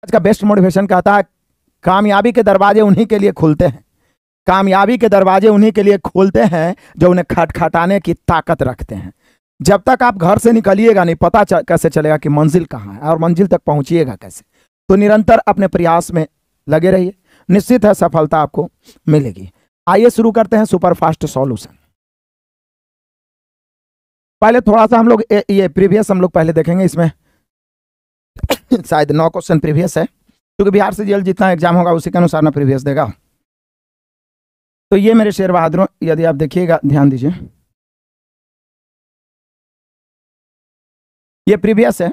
आज का best motivation कहता है कामयाबी के दरवाजे उन्हीं के लिए खुलते हैं, कामयाबी के दरवाजे उन्हीं के लिए खोलते हैं जो उन्हें खटखटाने की ताकत रखते हैं। जब तक आप घर से निकलिएगा नहीं पता कैसे चलेगा कि मंजिल कहाँ है और मंजिल तक पहुंचिएगा कैसे। तो निरंतर अपने प्रयास में लगे रहिए, निश्चित है सफलता आपको मिलेगी। आइए शुरू करते हैं सुपरफास्ट सॉल्यूशन। पहले थोड़ा सा हम लोग ये प्रीवियस हम लोग पहले देखेंगे। इसमें शायद 9 क्वेश्चन प्रीवियस है, क्योंकि बिहार से जेल जितना एग्जाम होगा उसी के अनुसार ना प्रीवियस देगा। तो ये मेरे शेर बहादुरों, यदि आप देखिएगा ध्यान दीजिए, ये प्रीवियस है।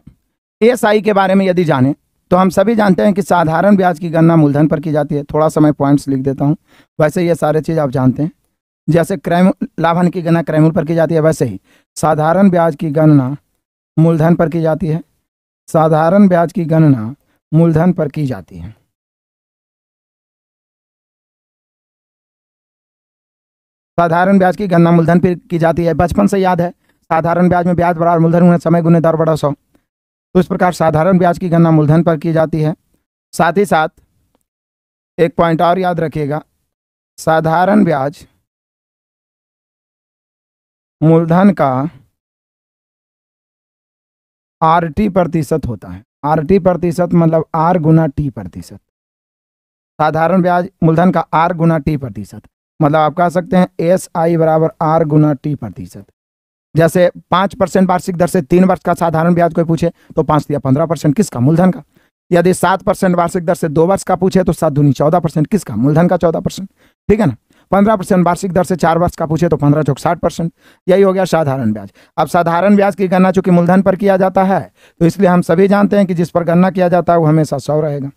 एएसआई के बारे में यदि जाने तो हम सभी जानते हैं कि साधारण ब्याज की गणना मूलधन पर की जाती है। थोड़ा सा मैं पॉइंट्स लिख देता हूं, वैसे ये सारे चीज़ आप जानते हैं। जैसे लाभहानि की गणना क्रयमूल्य पर की जाती है, वैसे ही साधारण ब्याज की गणना मूलधन पर की जाती है। साधारण ब्याज की गणना मूलधन पर की जाती है। साधारण ब्याज की गणना मूलधन पर की जाती है। बचपन से याद है, साधारण ब्याज में ब्याज बराबर मूलधन गुणे समय गुणे दर बटा 100। तो इस प्रकार साधारण ब्याज की गणना मूलधन पर की जाती है। साथ ही साथ एक पॉइंट और याद रखिएगा, साधारण ब्याज मूलधन का आरटी प्रतिशत होता है। आरटी प्रतिशत मतलब आर गुना टी प्रतिशत। साधारण ब्याज मूलधन का आर गुना टी प्रतिशत, मतलब आप कह सकते हैं एस आई बराबर आर गुना टी प्रतिशत। जैसे 5% वार्षिक दर से 3 वर्ष का साधारण ब्याज कोई पूछे तो 5 या 15% किसका, मूलधन का। यदि 7% वार्षिक दर से 2 वर्ष का पूछे तो 7 दूनी 14% किसका, मूलधन का 14%, ठीक है ना। 15% वार्षिक दर से 4 वर्ष का पूछे तो 15 चौक 60%। यही हो गया साधारण ब्याज। अब साधारण ब्याज की गणना चूंकि मूलधन पर किया जाता है तो इसलिए हम सभी जानते हैं कि जिस पर गणना किया जाता है वो हमेशा 100 रहेगा।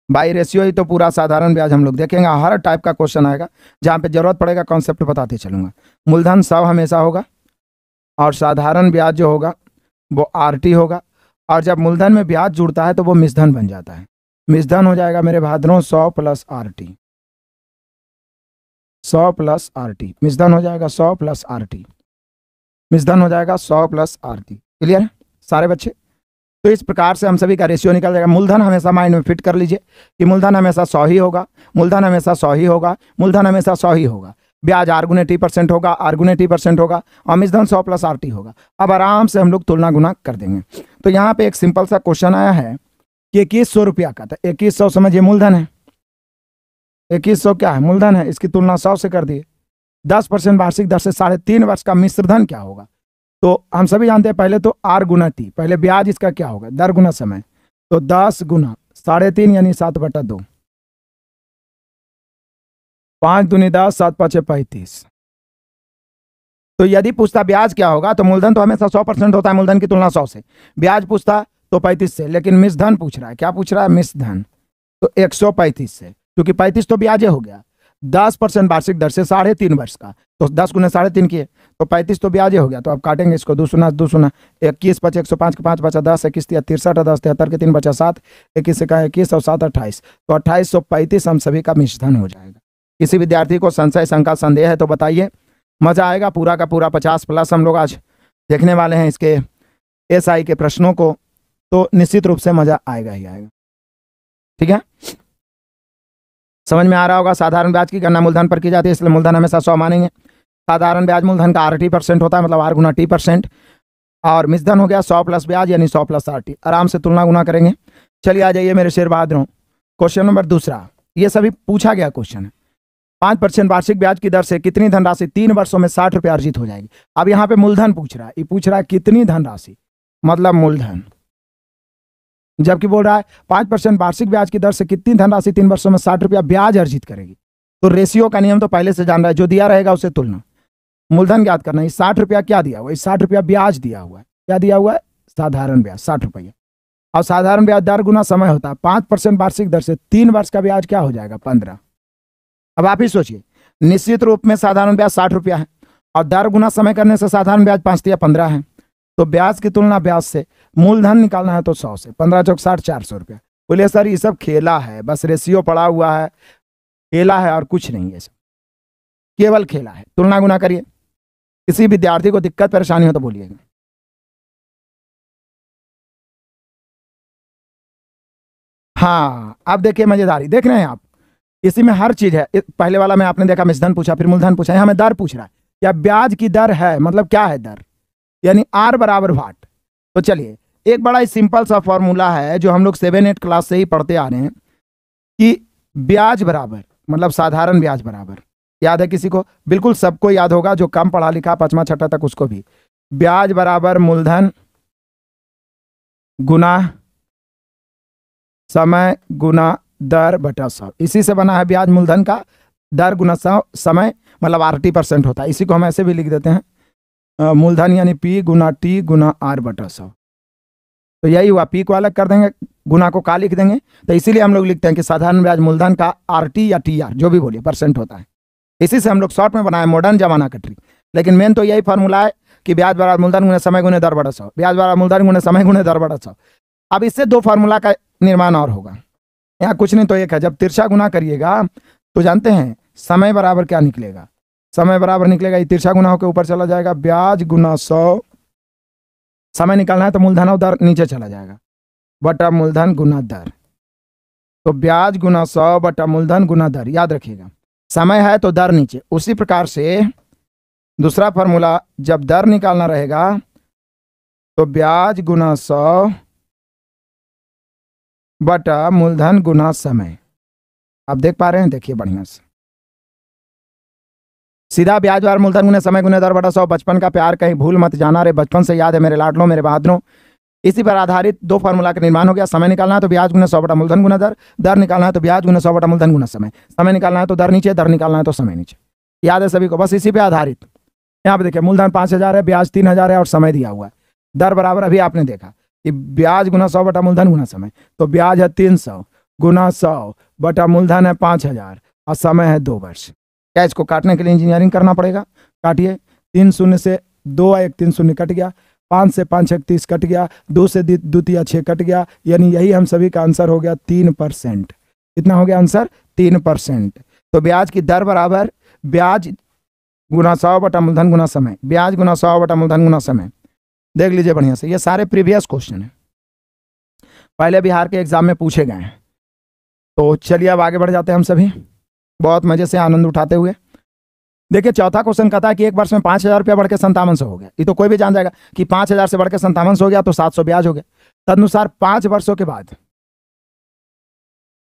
बाई रेशियो ही तो पूरा साधारण ब्याज हम लोग देखेंगे। हर टाइप का क्वेश्चन आएगा, जहां पे जरूरत पड़ेगा कॉन्सेप्ट बताते चलूंगा। मूलधन 100 हमेशा होगा और साधारण ब्याज जो होगा वो आरटी होगा। और जब मूलधन में ब्याज जुड़ता है तो वो मिश्रधन बन जाता है। मिश्रधन हो जाएगा मेरे बहादुरों 100 प्लस आरटी। 100 प्लस आरटी मिश्रधन हो जाएगा, 100 प्लस आरटी मिश्रधन हो जाएगा, 100 प्लस आरटी। क्लियर है सारे बच्चे। तो इस प्रकार से हम सभी का रेशियो निकल जाएगा। मूलधन हमेशा माइंड में फिट कर लीजिए कि मूलधन हमेशा 100 ही होगा, मूलधन हमेशा 100 ही होगा, मूलधन हमेशा 100 ही होगा। ब्याज आर गुने टी परसेंट होगा, आर गुने टी परसेंट होगा और मिश्रधन 100 प्लस आरटी होगा। अब आराम से हम लोग तुलना गुना कर देंगे। तो यहाँ पे एक सिंपल सा क्वेश्चन आया है कि 2100 रुपया का था। 2100 समझिए मूलधन है, 2100 क्या है, मूलधन है। इसकी तुलना 100 से कर दिए। 10% वार्षिक दर से 3.5 वर्ष का मिश्रधन क्या होगा। तो हम सभी जानते हैं पहले तो आर गुना टी, पहले ब्याज इसका क्या होगा, दर गुना समय। तो 10 गुना 3.5 यानी 7/2। 5 दूनी 10, 7 5 35। तो यदि पूछता ब्याज क्या होगा तो मूलधन तो हमेशा 100% होता है मूलधन की तुलना 100 से। ब्याज पूछता तो 35 से, लेकिन मिश्रधन पूछ रहा है। क्या पूछ रहा है, मिश्रधन। तो 135 से, क्योंकि 35 तो ब्याज हो गया। 10% वार्षिक दर से 3.5 वर्ष का, तो 10 गुना 3.5 किए तो 35 तो ब्याज हो गया। तो अब काटेंगे इसको, 2 सुना 2 सुना 21 5 105 के 5 बचा 10, 21 63 10 73 के 3 बचा 7, 21 से कहा 21 और 7 28, तो 2835 हम सभी का मिश्रधन हो जाएगा। किसी विद्यार्थी को संशय शंका संदेह है तो बताइए, मजा आएगा। पूरा का पूरा 50 प्लस हम लोग आज देखने वाले हैं इसके एसआई के प्रश्नों को, तो निश्चित रूप से मजा आएगा ही आएगा। ठीक है, समझ में आ रहा होगा। साधारण ब्याज की गणना मूलधन पर की जाती है, इसलिए मूलधन हमेशा 100 मानेंगे। साधारण ब्याज मूलधन का आरटी परसेंट होता है, मतलब आर गुना टी परसेंट। और मिश्रधन हो गया 100 प्लस ब्याज यानी 100 प्लस आरटी। आराम से तुलना गुना करेंगे। चलिए आ जाइए मेरे शेर बहादुरों, क्वेश्चन नंबर दूसरा। ये सभी पूछा गया क्वेश्चन है। 5% वार्षिक ब्याज की दर से कितनी धनराशि 3 वर्षों में 60 रुपये अर्जित हो जाएगी। अब यहाँ पे मूलधन पूछ रहा है, ये पूछ रहा है कितनी धनराशि, मतलब मूलधन। जबकि बोल रहा है 5% वार्षिक ब्याज की दर से कितनी धनराशि 3 वर्षों में 60 रुपया ब्याज अर्जित करेगी। तो रेशियो का नियम तो पहले से जान रहा है, जो दिया रहेगा उसे तुलना। मूलधन ज्ञात करना है। 60 रुपया क्या दिया हुआ है, 60 रुपया ब्याज दिया हुआ है। क्या दिया हुआ है, साधारण ब्याज 60 रुपया। और साधारण ब्याज दर गुना समय होता है। 5% वार्षिक दर से 3 वर्ष का ब्याज क्या हो जाएगा, 15। अब आप ही सोचिए, निश्चित रूप में साधारण ब्याज 60 रुपया है और दर गुना समय करने से साधारण ब्याज 5 या 15 है। तो ब्याज की तुलना ब्याज से, मूलधन निकालना है तो 100 से। 15 चौक 60, 400 रुपया। बोलिए सर ये सब खेला है, बस रेशियो पड़ा हुआ है, खेला है और कुछ नहीं है, सब केवल खेला है। तुलना गुना करिए। किसी विद्यार्थी को दिक्कत परेशानी हो तो बोलिएगा। हाँ, अब देखिए मजेदारी, देख रहे हैं आप, इसी में हर चीज है। पहले वाला में आपने देखा मिश्रधन पूछा, फिर मूलधन पूछा, यहाँ हमें दर पूछ रहा है। क्या ब्याज की दर है, मतलब क्या है दर, यानी आर बराबर वाट। तो चलिए, एक बड़ा ही सिंपल सा फॉर्मूला है जो हम लोग 7-8 क्लास से ही पढ़ते आ रहे हैं कि ब्याज बराबर, मतलब साधारण ब्याज बराबर, याद है किसी को? बिल्कुल सबको याद होगा, जो कम पढ़ा लिखा 5वां 6ठा तक उसको भी। ब्याज बराबर मूलधन गुना समय गुना दर बटा 100, इसी से बना है ब्याज मूलधन का। दर गुना समय मतलब RT% होता है, इसी को हम ऐसे भी लिख देते हैं, मूलधन यानी P गुना T गुना R बटा 100। तो यही हुआ, P को अलग कर देंगे, गुना को का लिख देंगे। तो इसीलिए हम लोग लिखते हैं कि साधारण ब्याज मूलधन का RT या TR जो भी बोलिए परसेंट होता है। इसी से हम लोग शॉर्ट में बनाए, मॉडर्न जमाना का ट्रिक। लेकिन मेन तो यही फॉर्मूला है कि ब्याज बराबर मूलधन गुने समय गुने दर बटा 100, ब्याज बराबर मूलधन गुने समय गुने दर बटा 100। अब इससे दो फार्मूला का निर्माण और होगा, यहाँ कुछ नहीं तो एक है। जब तिरछा गुना करिएगा तो जानते हैं समय बराबर क्या निकलेगा, समय बराबर निकलेगा, ये तिरछा गुना होकर ऊपर चला जाएगा, ब्याज गुना 100, समय निकालना है तो मूलधन और दर नीचे चला जाएगा, बटा मूलधन गुना दर। तो ब्याज गुना 100 बटा मूलधन गुना दर, याद रखिएगा, समय है तो दर नीचे। उसी प्रकार से दूसरा फॉर्मूला, जब दर निकालना रहेगा तो ब्याज गुना 100 बटा मूलधन गुना समय। आप देख पा रहे हैं, देखिए बढ़िया से, सीधा ब्याज बार मूलधन गुने समय गुने दर बटा 100। बचपन का प्यार कहीं भूल मत जाना रे, बचपन से याद है मेरे लाडलों मेरे बहादुरों। इसी पर आधारित दो फार्मूला का निर्माण हो गया। समय निकालना है तो ब्याज गुने 100 बटा मूलधन गुना दर, दर निकालना है तो ब्याज गुने 100 बटा मूलधन गुना समय। समय निकालना है तो दर नीचे, दर निकालना है तो समय नीचे। याद है सभी को? बस इसी पे आधारित। यहाँ पे देखिए, मूलधन 5000 है, ब्याज 3000 है और समय दिया हुआ है। दर बराबर अभी आपने देखा कि ब्याज गुना 100 बटा मूलधन गुना समय, तो ब्याज है 300 गुना 100 बटा मूलधन है 5000 और समय है 2 वर्ष। क्या इसको काटने के लिए इंजीनियरिंग करना पड़ेगा? काटिए, 3 शून्य से 2 1 3 शून्य कट गया, 5 से 5 1 30 कट गया, 2 से द्वितीय 6 कट गया, यानी यही हम सभी का आंसर हो गया 3%। कितना हो गया आंसर? 3%। तो ब्याज की दर बराबर ब्याज गुना 100 बटा मूलधन गुना समय, ब्याज गुना 100 बटा मूलधन गुना समय। देख लीजिए बढ़िया से, ये सारे प्रीवियस क्वेश्चन है, पहले बिहार के एग्जाम में पूछे गए हैं। तो चलिए अब आगे बढ़ जाते हैं हम सभी बहुत मजे से आनंद उठाते हुए। देखिए, चौथा क्वेश्चन कहता है कि एक वर्ष में 5000 रुपया बढ़ के 5700 हो गया। ये तो कोई भी जान जाएगा कि 5000 से बढ़ के 5700 हो गया तो 700 ब्याज हो गया। तदनुसार 5 वर्षों के बाद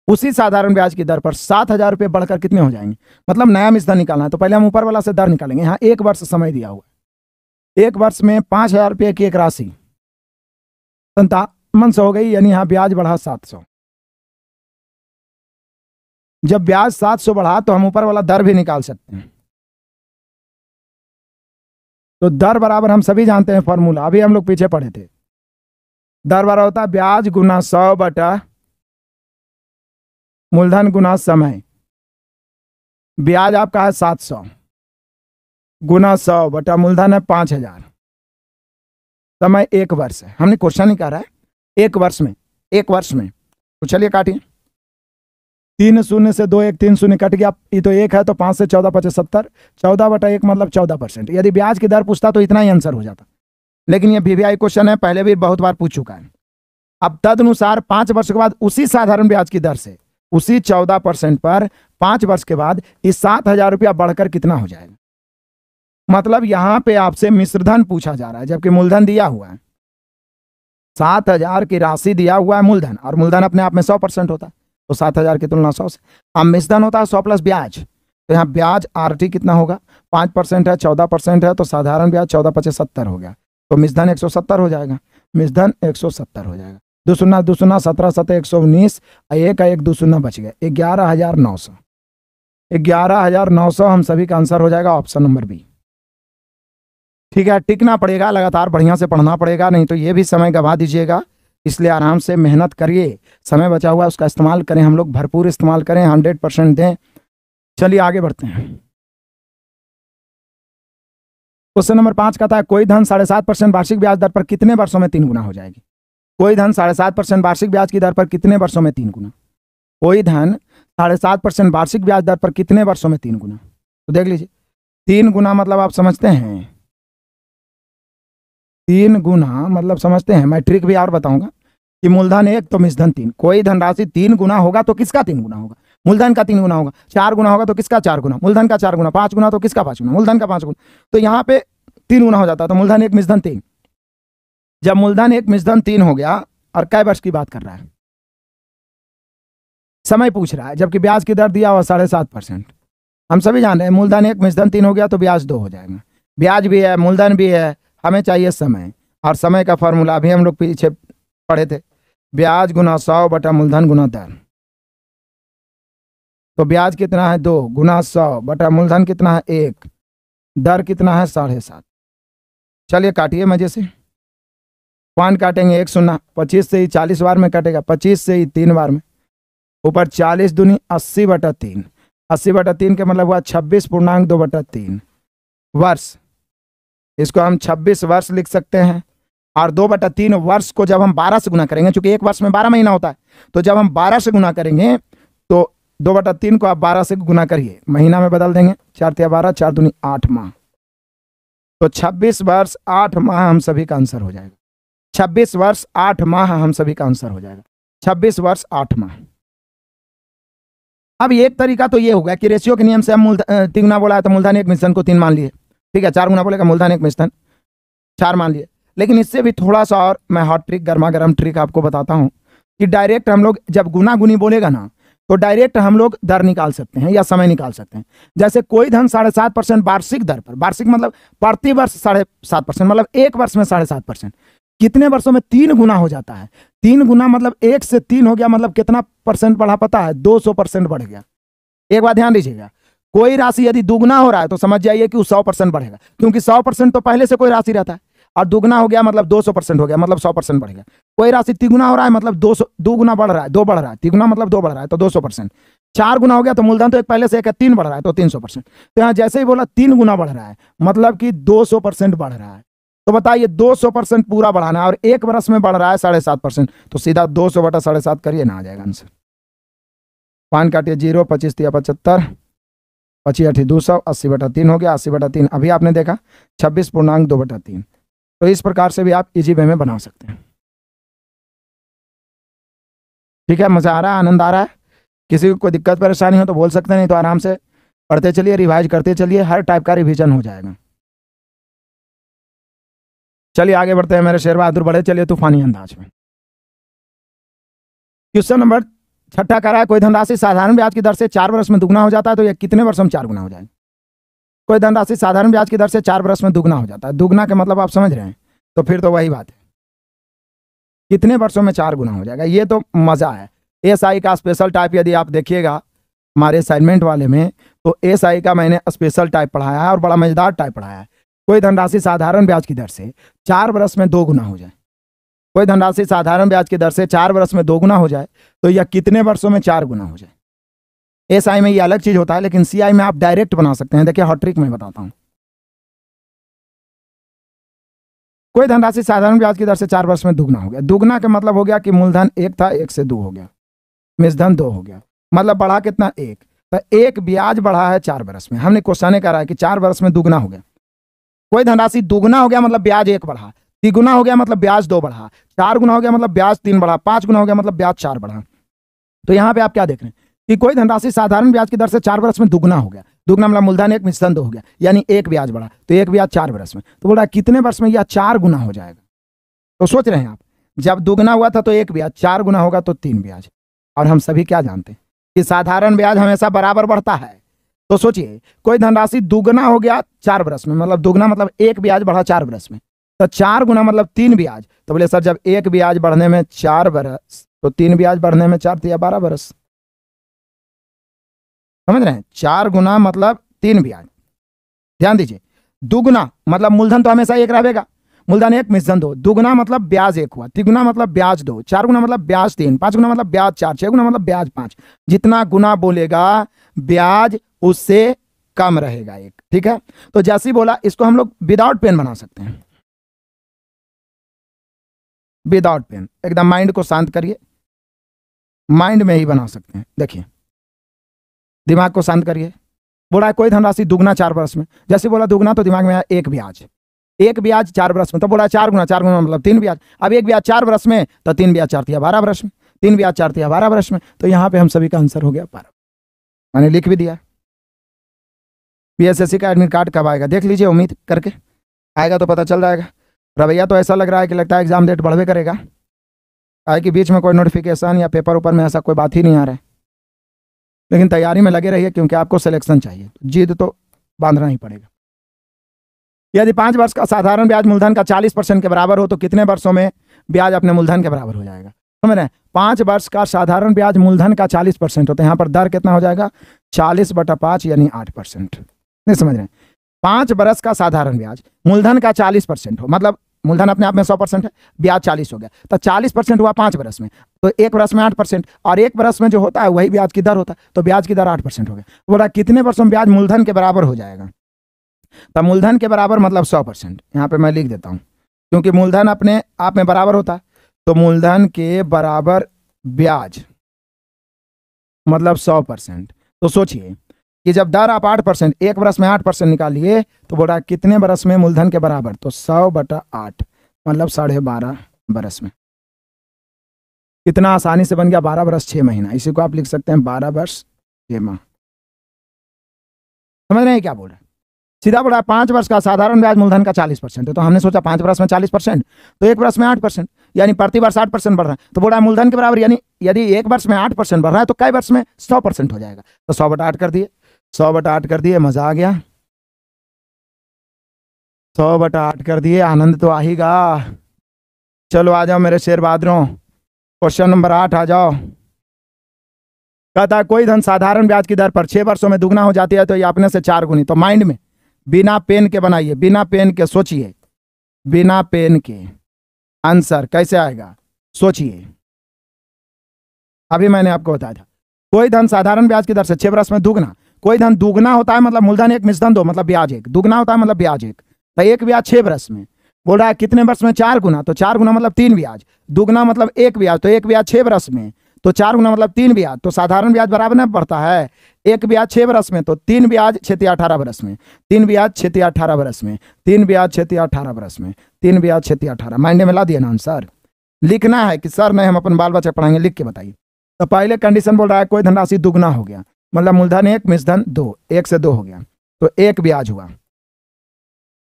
उसी साधारण ब्याज की दर पर 7000 रुपये बढ़कर कितने हो जाएंगे? मतलब नया मिश्रण निकालना है तो पहले हम ऊपर वाला से दर निकालेंगे। यहाँ 1 वर्ष समय दिया हुआ है, 1 वर्ष में 5000 रुपये की एक राशि 5700 हो गई, यानी यहाँ ब्याज बढ़ा 700। जब ब्याज 700 बढ़ा तो हम ऊपर वाला दर भी निकाल सकते हैं। तो दर बराबर हम सभी जानते हैं फॉर्मूला, अभी हम लोग पीछे पढ़े थे। दर बराबर होता है ब्याज गुना 100 बटा मूलधन गुना समय। ब्याज आपका है 700 गुना 100 बटा मूलधन है 5000, समय 1 वर्ष है। हमने क्वेश्चन ही कह रहा है 1 वर्ष में, 1 वर्ष में। तो चलिए काटिए, 3 शून्य से 2 1 3 शून्य कट गया, ये तो 1 है तो 5 से 14 25 70, 14 बटा 1 मतलब 14%। यदि ब्याज की दर पूछता तो इतना ही आंसर हो जाता, लेकिन ये VVI क्वेश्चन है, पहले भी बहुत बार पूछ चुका है। अब तदनुसार 5 वर्ष के बाद उसी साधारण ब्याज की दर से उसी 14% पर 5 वर्ष के बाद इस 7000 रुपया बढ़कर कितना हो जाएगा? मतलब यहां पे आपसे मिश्रधन पूछा जा रहा है जबकि मूलधन दिया हुआ है। 7000 की राशि दिया हुआ है मूलधन, और मूलधन अपने आप में 100% होता है तो 7000 की तुलना 100 से। अब मिश्रधन होता है 100 प्लस ब्याज, तो यहाँ ब्याज RT कितना होगा? 5% है, 14% है, तो साधारण ब्याज 14 25 70 हो गया, तो मिश्रधन 170 हो जाएगा। मिश्रधन 170 हो जाएगा। 2 शून्य 2 शून्य 17 7 119, 1 1 2 शून्य बच गया, 11900। 11900 हम सभी का आंसर हो जाएगा ऑप्शन नंबर बी। ठीक है, टिकना पड़ेगा, लगातार बढ़िया से पढ़ना पड़ेगा, नहीं तो ये भी समय गवा दीजिएगा। इसलिए आराम से मेहनत करिए, समय बचा हुआ है उसका इस्तेमाल करें, हम लोग भरपूर इस्तेमाल करें, 100% दें। चलिए आगे बढ़ते हैं। क्वेश्चन नंबर 5 कहता है कोई धन 7.5% वार्षिक ब्याज दर पर कितने वर्षों में 3 गुना हो जाएगी? कोई धन 7.5% वार्षिक ब्याज की दर पर कितने वर्षों में 3 गुना? कोई धन 7.5% वार्षिक ब्याज दर पर कितने वर्षों में 3 गुना? तो देख लीजिए, 3 गुना मतलब आप समझते हैं, 3 गुना मतलब समझते हैं, मैं ट्रिक भी और बताऊंगा। कि मूलधन 1 तो मिश्रधन 3। कोई धनराशि 3 गुना होगा तो किसका 3 गुना होगा? मूलधन का 3 गुना होगा। 4 गुना होगा तो किसका 4 गुना? मूलधन का 4 गुना। 5 गुना तो किसका 5 गुना? मूलधन का 5 गुना। तो यहाँ पे 3 गुना हो जाता है, तो मूलधन 1 मिश्रधन 3। जब मूलधन 1 मिश्रधन 3 हो गया, और कै वर्ष की बात कर रहा है? समय पूछ रहा है, जबकि ब्याज की दर दिया हुआ 7.5%। हम सभी जान रहे हैं मूलधन 1 मिश्रधन 3 हो गया तो ब्याज 2 हो जाएगा। ब्याज भी है, मूलधन भी है, हमें चाहिए समय, और समय का फॉर्मूला अभी हम लोग पीछे पढ़े थे, ब्याज गुना 100 बटा मूलधन गुना दर। तो ब्याज कितना है? 2 गुना 100 बटा मूलधन कितना है? 1, दर कितना है? 7.5। चलिए काटिए मजे से। पॉइंट काटेंगे 1 0, 25 से ही 40 बार में कटेगा, 25 से ही 3 बार में, ऊपर 40 दूनी 80 बटा 3। 80 बटा 3 का मतलब हुआ 26.2 बटा 3 वर्ष। इसको हम 26 वर्ष लिख सकते हैं। और 2 बटा 3 वर्ष को जब हम 12 से गुना करेंगे, चूंकि एक वर्ष में 12 महीना होता है, तो जब हम 12 से गुना करेंगे तो 2 बटा 3 को आप 12 से गुना करिए, महीना में बदल देंगे, 4 तिया 12, 4 दूनी 8 माह। तो 26 वर्ष 8 माह हम सभी का आंसर हो जाएगा। 26 वर्ष 8 माह हम सभी का आंसर हो जाएगा। 26 वर्ष 8 माह। अब एक तरीका तो ये होगा कि रेशियो के नियम से हम 3 गुना बोला है तो मूलधन 1 मिश्रधन को 3 मान लिए, ठीक है। 4 गुना बोलेगा मूलधन 1 मिश्रधन 4 मान लिए। लेकिन इससे भी थोड़ा सा और मैं हॉट ट्रिक, गर्मा गर्म ट्रिक आपको बताता हूं कि डायरेक्ट हम लोग जब गुना गुनी बोलेगा ना, तो डायरेक्ट हम लोग दर निकाल सकते हैं या समय निकाल सकते हैं। जैसे कोई धन 7.5% वार्षिक दर पर, वार्षिक मतलब प्रति वर्ष 7.5%, मतलब एक वर्ष में 7.5%, कितने वर्षों में 3 गुना हो जाता है। 3 गुना मतलब 1 से 3 हो गया, मतलब कितना परसेंट बढ़ा पता है? 200% बढ़ गया। एक बात ध्यान दीजिएगा, कोई राशि यदि दुगना हो रहा है तो समझ जाइए कि वो 100% बढ़ेगा, क्योंकि 100% तो पहले से कोई राशि रहता है, और दुगना हो गया मतलब 200% हो गया, मतलब 100% बढ़ेगा। कोई राशि तिगुना हो रहा है मतलब 2 गुना बढ़ रहा है, 2 बढ़ रहा है, तिगुना मतलब 2 बढ़ रहा है तो 200%। 4 गुना हो गया तो मूलधन तो एक पहले से एक है, 3 बढ़ रहा है तो 300%। तो यहाँ जैसे ही बोला 3 गुना बढ़ रहा है मतलब कि 200% बढ़ रहा है। तो बताइए 200% पूरा बढ़ाना है, और एक वर्ष में बढ़ रहा है 7.5%, तो सीधा 200 बटा 7.5 करिए ना, आ जाएगा आंसर। 5 काटिए 0, 25 तिया 75, 25 8 200, 80 बटा 3 हो गया। 80 बटा 3 अभी आपने देखा 26.2 बटा 3। तो इस प्रकार से भी आप इजी वे में बना सकते हैं। ठीक है, मजा आ रहा है, आनंद आ रहा है? किसी को कोई दिक्कत परेशानी हो तो बोल सकते हैं, नहीं तो आराम से पढ़ते चलिए, रिवाइज करते चलिए, हर टाइप का रिवीजन हो जाएगा। चलिए आगे बढ़ते हैं मेरे शेर बहादुर, बढ़े चलिए तूफानी अंदाज में। क्वेश्चन नंबर 6 कह रहा है, कोई धनराशि साधारण ब्याज की दर से 4 वर्ष में दुगना हो जाता है तो यह कितने वर्ष में 4 गुना हो जाएगा? कोई धनराशि साधारण ब्याज की दर से 4 वर्ष में दुगना हो जाता है, दुगना का मतलब आप समझ रहे हैं, तो फिर तो वही बात है, कितने वर्षों में 4 गुना हो जाएगा। ये तो मजा है। एसआई का स्पेशल टाइप यदि आप देखिएगा हमारे असाइनमेंट वाले में, तो एसआई का मैंने स्पेशल टाइप पढ़ाया है और बड़ा मजेदार टाइप पढ़ाया है। कोई धनराशि साधारण ब्याज की दर से 4 वर्ष में 2 गुना हो जाए, कोई धनराशि साधारण ब्याज की दर से 4 वर्ष में 2 गुना हो जाए तो यह कितने वर्षों में 4 गुना हो जाए। एसआई में ये अलग चीज होता है, लेकिन सीआई में आप डायरेक्ट बना सकते हैं। देखिए हॉट ट्रिक में बताता हूं। कोई धनराशि साधारण ब्याज की दर से 4 वर्ष में दुगना हो गया। दुगना का मतलब हो गया कि मूलधन 1 था, 1 से 2 हो गया, मिश्रधन 2 हो गया, मतलब बढ़ा कितना? 1। तो 1 ब्याज बढ़ा है 4 वर्ष में। हमने क्वेश्चन करा है कि 4 वर्ष में दुगना हो गया। कोई धनराशि दुगना हो गया मतलब ब्याज 1 बढ़ा, तिगुना हो गया मतलब ब्याज 2 बढ़ा, 4 गुना हो गया मतलब ब्याज 3 बढ़ा, 5 गुना हो गया मतलब ब्याज 4 बढ़ा। तो यहाँ पे आप क्या देख रहे हैं कि कोई धनराशि साधारण ब्याज की दर से 4 वर्ष में दुगना हो गया। दुगना मतलब मूलधन 1 मिश्रधन 2 हो गया, यानी 1 ब्याज बढ़ा, तो 1 ब्याज 4 वर्ष में। तो बोल रहा है कितने वर्ष में यह 4 गुना हो जाएगा। तो सोच रहे हैं आप, जब दुगना हुआ था तो 1 ब्याज, 4 गुना होगा तो 3 ब्याज। और हम सभी क्या जानते हैं कि साधारण ब्याज हमेशा बराबर बढ़ता है। तो सोचिए कोई धनराशि दुगना हो गया 4 वर्ष में, मतलब दुगना मतलब 1 ब्याज बढ़ा 4 वर्ष में, तो 4 गुना मतलब 3 ब्याज। तो बोले सर जब 1 ब्याज बढ़ने में 4 वर्ष तो 3 ब्याज बढ़ने में 4 या 12 वर्ष। समझ रहे हैं? 4 गुना मतलब 3 ब्याज। ध्यान दीजिए, दुगना मतलब मूलधन तो हमेशा 1 रहेगा, मूलधन 1 मिश्रधन 2, दुगना मतलब ब्याज 1 हुआ, तिगुना मतलब ब्याज 2, 4 गुना मतलब ब्याज 3, 5 गुना मतलब ब्याज 4, 6 गुना मतलब ब्याज 5। जितना गुना बोलेगा ब्याज उससे कम रहेगा 1। ठीक है, तो जैसे ही बोला इसको हम लोग विदाउट पेन बना सकते हैं, विदाउट पेन। एकदम माइंड को शांत करिए, माइंड में ही बना सकते हैं। देखिए दिमाग को शांत करिए। बोला कोई धनराशि दुगना 4 वर्ष में, जैसे बोला दुगना तो दिमाग में आया 1 ब्याज, एक ब्याज 4 वर्ष में, तो बोला 4 गुना मतलब 3 ब्याज। अब एक ब्याज 4 वर्ष में तो 3 ब्याज 4 तिया 12 वर्ष में, 3 ब्याज 4 तिया 12 वर्ष में। तो यहाँ पे हम सभी का आंसर हो गया 12। मैंने लिख भी दिया। PSSC का एडमिट कार्ड कब आएगा देख लीजिए, उम्मीद करके आएगा तो पता चल जाएगा। रवैया तो ऐसा लग रहा है कि लगता है एग्जाम डेट बढ़वे करेगा, आए कि बीच में कोई नोटिफिकेशन या पेपर ऊपर में ऐसा कोई बात ही नहीं आ रहा है। लेकिन तैयारी में लगे रहिए क्योंकि आपको सिलेक्शन चाहिए, जिद तो बांधना ही पड़ेगा। यदि 5 वर्ष का साधारण ब्याज मूलधन का 40% के बराबर हो तो कितने वर्षों में ब्याज अपने मूलधन के बराबर हो जाएगा? समझ रहे हैं? 5 वर्ष का साधारण ब्याज मूलधन का 40% होता है। यहाँ पर दर कितना हो जाएगा? 40/5 यानी 8%। नहीं समझ रहे हैं? 5 वर्ष का साधारण ब्याज मूलधन का 40% हो, मतलब मूलधन अपने आप में 100% है, ब्याज 40 हो गया, तो 40% हुआ 5 वर्ष में, तो 1 वर्ष में 8%, और 1 वर्ष में जो होता है वही ब्याज की दर होता है, तो ब्याज की दर 8% हो गया। बोला कितने वर्षों में ब्याज मूलधन के बराबर हो जाएगा? तो मूलधन के बराबर मतलब 100%। यहाँ पे मैं लिख देता हूँ, क्योंकि मूलधन अपने आप में बराबर होता है, तो मूलधन के बराबर ब्याज मतलब 100%। तो सोचिए कि जब दर आप 8%, 1 वर्ष में 8% निकालिए, तो बोला कितने वर्ष में मूलधन के बराबर? तो 100/8 मतलब 12.5 वर्ष में। कितना आसानी से बन गया, 12 वर्ष 6 महीना। इसी को आप लिख सकते हैं 12 वर्ष 6 माह। समझ रहे हैं क्या बोल रहे हैं? सीधा बोला 5 वर्ष का साधारण ब्याज मूलधन का 40% है, तो हमने सोचा 5 वर्ष में 40%, तो 1 वर्ष में 8%, यानी प्रति वर्ष 8% बढ़ रहा है। तो बोला मूलधन के बराबर, यानी यदि 1 वर्ष में 8% बढ़ रहा है तो कई वर्ष में 100% हो जाएगा। तो 100/8 कर दिए, 100/8 कर दिए, मजा आ गया। 100/8 कर दिए, आनंद तो आ ही गा। चलो आ जाओ मेरे शेर बहादुरों, क्वेश्चन नंबर 8 आ जाओ। कहता है कोई धन साधारण ब्याज की दर पर 6 वर्षों में दुगना हो जाती है तो ये अपने से 4 गुनी। तो माइंड में बिना पेन के बनाइए, बिना पेन के सोचिए, बिना पेन के आंसर कैसे आएगा सोचिए। अभी मैंने आपको बताया था कोई धन साधारण ब्याज की दर से 6 वर्ष में दुगना। कोई धन दुगना होता है मतलब मूलधन 1 मिश्रधन 2 मतलब ब्याज 1, दुगना होता है मतलब ब्याज 1, तो 1 ब्याज 6 वर्ष में। बोल रहा है कितने वर्ष में? 4 गुना, तो 4 गुना मतलब 3 ब्याज, दुगना मतलब 1 ब्याज, तो 1 ब्याज 6 वर्ष में, तो 4 गुना मतलब 3 ब्याज। तो साधारण ब्याज बराबर ना बढ़ता है, 1 ब्याज 6 वर्ष में, तो 3 ब्याज 6 तिया 18 वर्ष में, 3 ब्याज 6 तिया 18 वर्ष में, 3 ब्याज 6 तिया 18 वर्ष में, 3 ब्याज 6 तिया 18। माइंड में ला दिया ना आंसर? लिखना है कि सर नहीं हम अपन बाल बच्चे पढ़ाएंगे, लिख के बताइए। तो पहले कंडीशन बोल रहा है कोई धनराशि दुगना हो गया, मतलब मूलधन 1 मिश्रधन 2, 1 से 2 हो गया, तो 1 ब्याज हुआ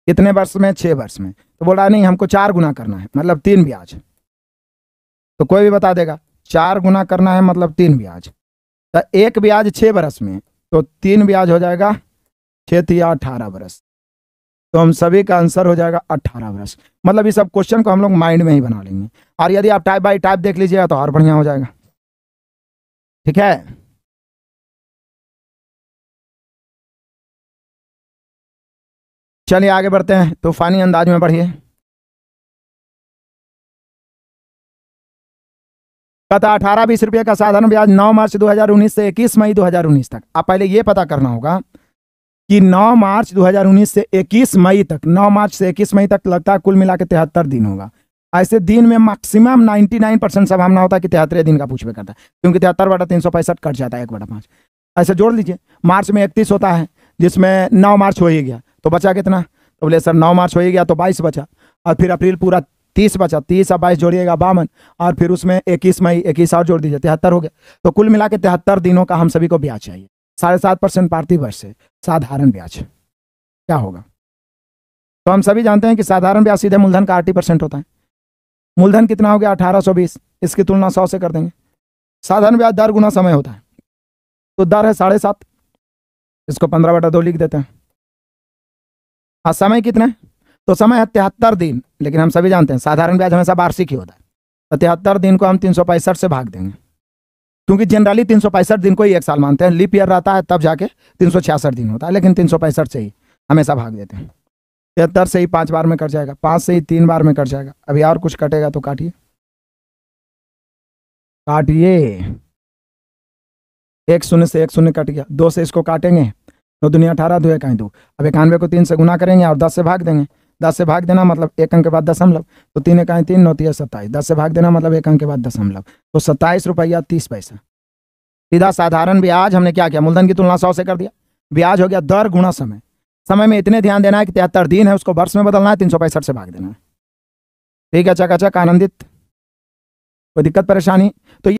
कितने वर्ष में? 6 वर्ष में। तो बोल रहा है नहीं हमको 4 गुना करना है मतलब 3 ब्याज, तो कोई भी बता देगा 4 गुना करना है मतलब 3 ब्याज, तो 1 ब्याज 6 वर्ष में, तो 3 ब्याज हो जाएगा 6 तिया 18 वर्ष। तो हम सभी का आंसर हो जाएगा 18 वर्ष। मतलब इस सब क्वेश्चन को हम लोग माइंड में ही बना लेंगे, और यदि आप टाइप बाई टाइप देख लीजिएगा तो और बढ़िया हो जाएगा। ठीक है, चलिए आगे बढ़ते हैं, तूफानी अंदाज में बढ़िए। कहता 18-20 रुपये का साधारण ब्याज 9 मार्च 2019 से 21 मई 2019 तक। आप पहले ये पता करना होगा कि 9 मार्च 2019 से 21 मई तक, 9 मार्च से 21 मई तक लगता है कुल मिला के 73 दिन होगा। ऐसे दिन में मैक्सिमम 99% संभावना होता है कि 73 दिन का पूछवे करता है, क्योंकि 73/365 कट जाता है 1/5। ऐसे जोड़ लीजिए, मार्च में 31 होता है जिसमें 9 मार्च हो ही गया, तो बचा कितना? तो बोले सर 9 मार्च हो ही गया तो 22 बचा, और फिर अप्रैल पूरा 30 बचा, 30 और 22 जोड़िएगा 52, और फिर उसमें 21 मई 21 और जोड़ दीजिए 73 हो गया। तो कुल मिला के 73 दिनों का हम सभी को ब्याज चाहिए। 7.5% प्रति वर्ष से साधारण ब्याज क्या होगा? तो हम सभी जानते हैं कि साधारण ब्याज सीधे मूलधन का 80% होता है। मूलधन कितना हो गया? 1820, इसकी तुलना 100 से कर देंगे। साधारण ब्याज दर गुना समय होता है, तो दर है 7.5, इसको 15/2 लिख देते हैं। और समय कितना है? तो समय है 73 दिन, लेकिन हम सभी जानते हैं साधारण ब्याज हमेशा वार्षिक ही होता है, तो 73 दिन को हम 365 से भाग देंगे, क्योंकि जनरली 365 दिन को ही एक साल मानते हैं। लीप ईयर रहता है तब जाके 366 दिन होता है, लेकिन 365 से ही हमेशा भाग देते हैं। 73 से ही 5 बार में कट जाएगा, 5 से ही 3 बार में कट जाएगा। अभी और कुछ कटेगा तो काटिए, काटिए। 1 शून्य से 1 शून्य कट गया, 2 से इसको काटेंगे, 2 दूनी 18, 2 1 2। अब 91 को 3 से गुना करेंगे और 10 से भाग देंगे। 10 से भाग देना मतलब 1 अंक के बाद दशमलव, तो 3 1 3 9 3 27। 10 से भाग देना मतलब 1 अंक के बाद दशमलव, तो 27 रुपया 30 पैसा। सीधा साधारण ब्याज हमने क्या किया? मूलधन की तुलना 100 से कर दिया, ब्याज हो गया दर गुणा समय। समय में इतने ध्यान देना है कि 73 दिन है उसको वर्ष में बदलना है, 365 से भाग देना है। ठीक है, चकाचक, आनंदित, कोई दिक्कत परेशानी? तो